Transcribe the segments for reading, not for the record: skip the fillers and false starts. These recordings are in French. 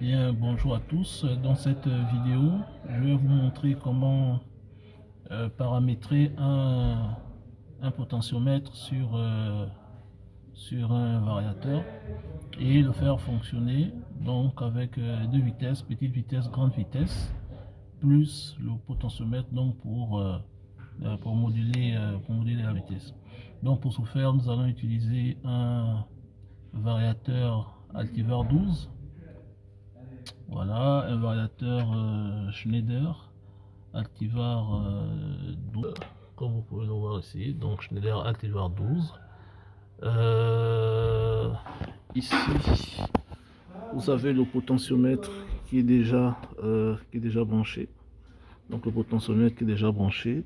Bien, bonjour à tous. Dans cette vidéo, je vais vous montrer comment paramétrer un potentiomètre sur un variateur et le faire fonctionner donc avec deux vitesses, petite vitesse, grande vitesse, plus le potentiomètre donc pour moduler la vitesse. Donc pour ce faire, nous allons utiliser un variateur Altivar 12. Voilà, un variateur Schneider Altivar 12, comme vous pouvez le voir ici. Donc Schneider Altivar 12. Ici, vous avez le potentiomètre qui est déjà branché. Donc le potentiomètre qui est déjà branché.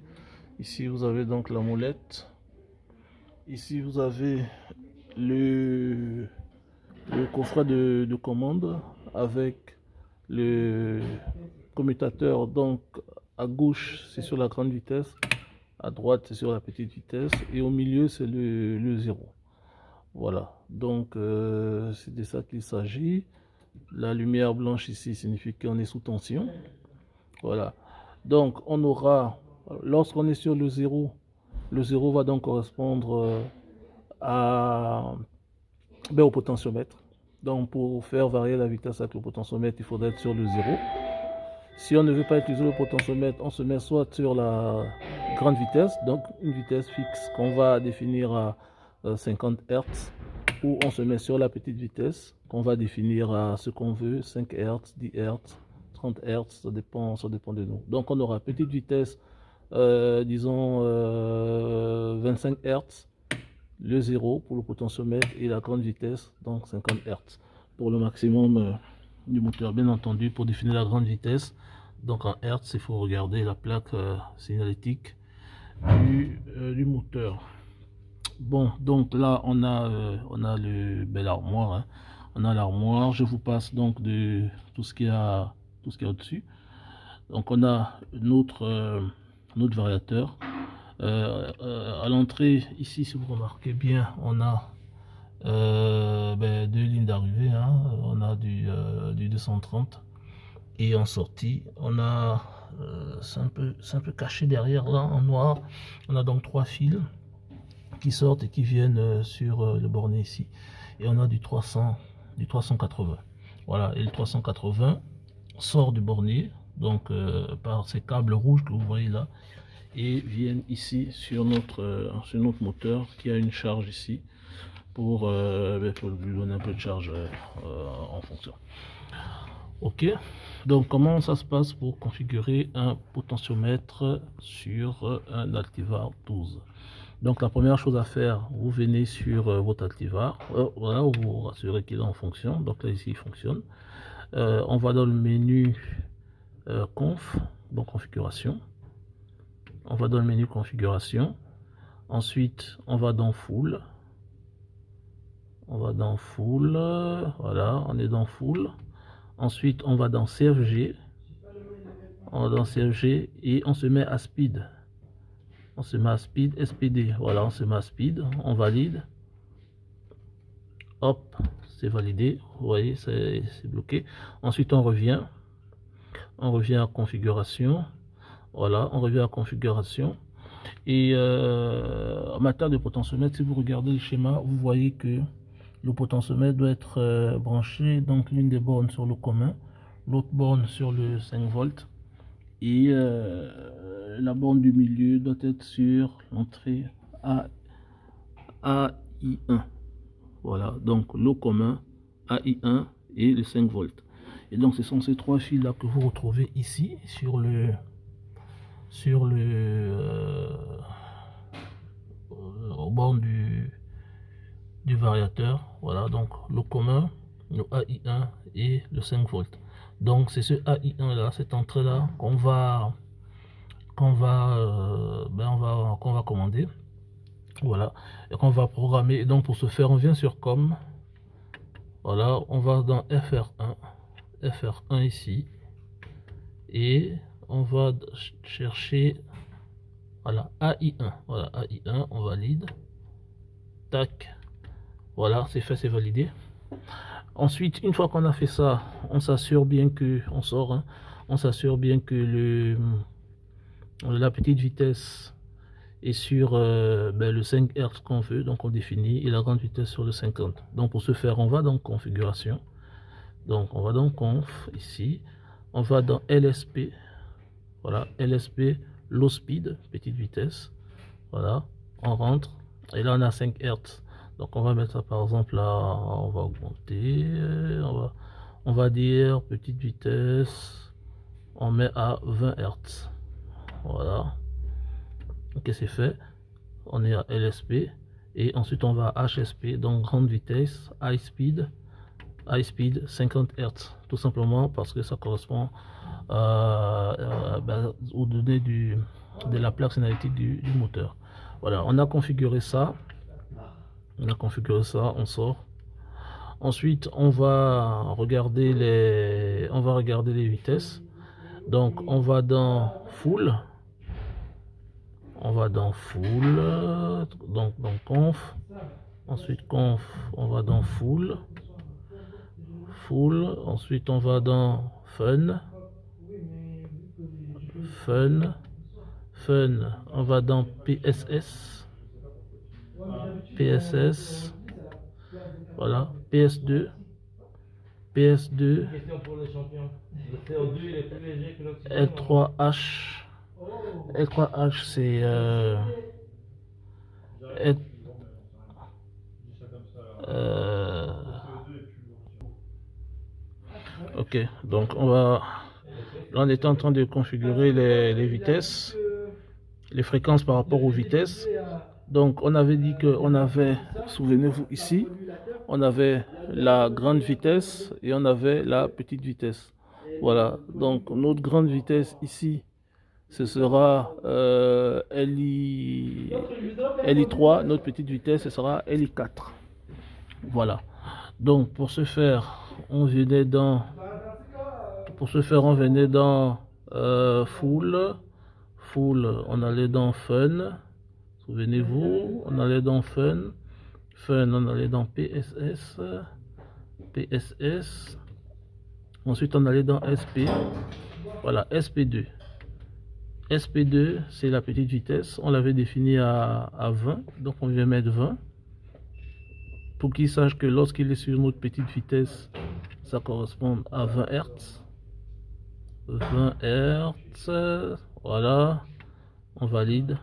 Ici, vous avez donc la molette. Ici, vous avez le, le coffret de commande avec le commutateur. Donc à gauche c'est sur la grande vitesse, à droite c'est sur la petite vitesse et au milieu c'est le 0. Voilà, donc c'est de ça qu'il s'agit. La lumière blanche ici signifie qu'on est sous tension. Voilà, donc on aura, lorsqu'on est sur le 0 va donc correspondre au potentiomètre. Donc pour faire varier la vitesse avec le potentiomètre, il faudrait être sur le 0. Si on ne veut pas utiliser le potentiomètre, on se met soit sur la grande vitesse, donc une vitesse fixe qu'on va définir à 50 Hz, ou on se met sur la petite vitesse qu'on va définir à ce qu'on veut, 5 Hz, 10 Hz, 30 Hz, ça dépend de nous. Donc on aura petite vitesse, disons 25 Hz, le 0 pour le potentiomètre et la grande vitesse, donc 50 Hz pour le maximum du moteur. Bien entendu, pour définir la grande vitesse, donc en Hertz, il faut regarder la plaque signalétique du moteur. Bon, donc là, on a l'armoire. Hein. On a l'armoire. Je vous passe donc de tout ce qu'il y a au-dessus. Donc on a notre variateur. À l'entrée, ici, si vous remarquez bien, on a deux lignes d'arrivée. Hein. On a du 230. Et en sortie, on a, c'est un peu caché derrière là en noir, on a donc 3 fils qui sortent et qui viennent sur le bornet ici. Et on a du 380. Voilà, et le 380 sort du bornet, donc par ces câbles rouges que vous voyez là, et viennent ici sur notre moteur qui a une charge ici pour lui donner un peu de charge en fonction. Ok, donc comment ça se passe pour configurer un potentiomètre sur un Altivar 12? Donc la première chose à faire, vous venez sur votre Altivar, voilà, vous vous rassurez qu'il est en fonction. Donc là ici il fonctionne. On va dans le menu conf, donc configuration. On va dans le menu configuration. Ensuite on va dans full. On va dans full, voilà, on est dans full. Ensuite, on va dans CFG. On va dans CFG et on se met à speed. On se met à speed, SPD. Voilà, on se met à speed. On valide. Hop, c'est validé. Vous voyez, c'est bloqué. Ensuite, on revient. On revient à configuration. Voilà, on revient à configuration. Et en matière de potentiomètre, si vous regardez le schéma, vous voyez que le potentiomètre doit être branché, donc l'une des bornes sur le commun, l'autre borne sur le 5 volts et la borne du milieu doit être sur l'entrée AI1. Voilà, donc le commun, AI1 et le 5 volts. Et donc ce sont ces trois fils là que vous retrouvez ici au bord du variateur. Voilà, donc le commun, le AI1 et le 5 volts. Donc c'est ce AI1 là, cette entrée là qu'on va commander. Voilà, et qu'on va programmer. Et donc pour ce faire, on vient sur com. Voilà, on va dans FR1 ici et on va chercher, voilà, AI1. Voilà, AI1, on valide. Tac. Voilà, c'est fait, c'est validé. Ensuite, une fois qu'on a fait ça, on s'assure bien que, on sort, hein, on s'assure bien que la petite vitesse est sur le 5 Hz qu'on veut, donc on définit, et la grande vitesse sur le 50. Donc pour ce faire, on va dans configuration, donc on va dans conf, ici, on va dans LSP, voilà, LSP, low speed, petite vitesse, voilà, on rentre, et là on a 5 Hz. Donc on va mettre ça par exemple là, on va augmenter, on va dire petite vitesse, on met à 20 Hz. Voilà. Ok, c'est fait. On est à LSP et ensuite on va à HSP, donc grande vitesse, high speed 50 Hz, tout simplement parce que ça correspond aux données de la plaque signalétique du moteur. Voilà, on a configuré ça. On sort. Ensuite, on va regarder les vitesses. Donc, on va dans full. Donc dans conf. Ensuite, conf, on va dans full. Ensuite, on va dans fun. On va dans PSS. Voilà, PS2, L3H, c'est ok, donc là on est en train de configurer les vitesses, les fréquences par rapport aux vitesses. Donc on avait dit qu'on avait, souvenez-vous ici, on avait la grande vitesse et on avait la petite vitesse. Voilà, donc notre grande vitesse ici, ce sera LI3, notre petite vitesse, ce sera LI4. Voilà, donc pour ce faire, on venait dans full, on allait dans fun. Souvenez-vous, on allait dans fun, on allait dans PSS, ensuite on allait dans SP, voilà, SP2, c'est la petite vitesse, on l'avait définie à 20, donc on vient mettre 20, pour qu'il sache que lorsqu'il est sur notre petite vitesse, ça correspond à 20 Hz, voilà, on valide.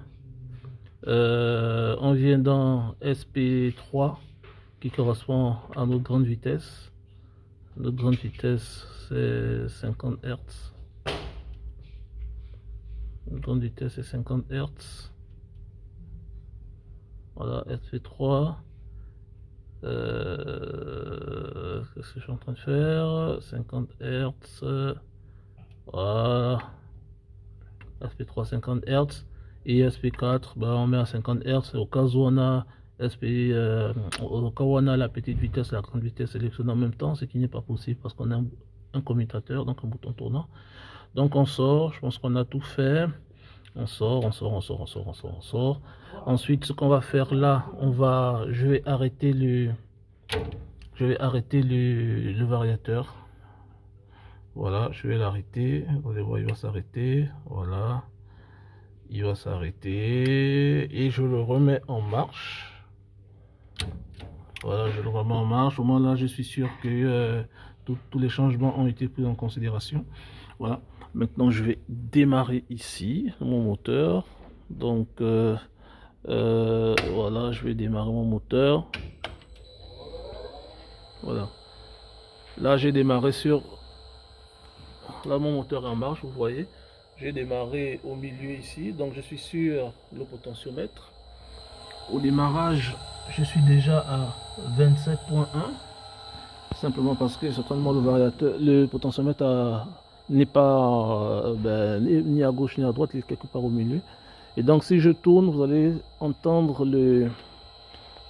On vient dans SP3 qui correspond à notre grande vitesse. Notre grande vitesse c'est 50 Hz. Notre grande vitesse c'est 50 Hz. Voilà, SP3. Qu'est-ce que je suis en train de faire? 50 Hz. Voilà. SP3 50 Hz. Et SP4, on met à 50 Hz. Au cas où on a au cas où on a la petite vitesse et la grande vitesse sélectionnée en même temps, ce qui n'est pas possible parce qu'on a un commutateur, donc un bouton tournant. Donc on sort, je pense qu'on a tout fait. On sort. Ensuite, ce qu'on va faire là, je vais arrêter le variateur. Voilà, je vais l'arrêter. Vous allez voir, il va s'arrêter. Voilà. Il va s'arrêter et je le remets en marche. Voilà, je le remets en marche. Au moins là, je suis sûr que tous les changements ont été pris en considération. Voilà. Maintenant, je vais démarrer ici mon moteur. Donc, voilà, je vais démarrer mon moteur. Voilà. Là, j'ai démarré sur... Là, mon moteur est en marche, vous voyez. J'ai démarré au milieu ici, donc je suis sur le potentiomètre. Au démarrage, je suis déjà à 27.1, simplement parce que certainement le potentiomètre n'est pas ni à gauche ni à droite, il est quelque part au milieu. Et donc si je tourne, vous allez entendre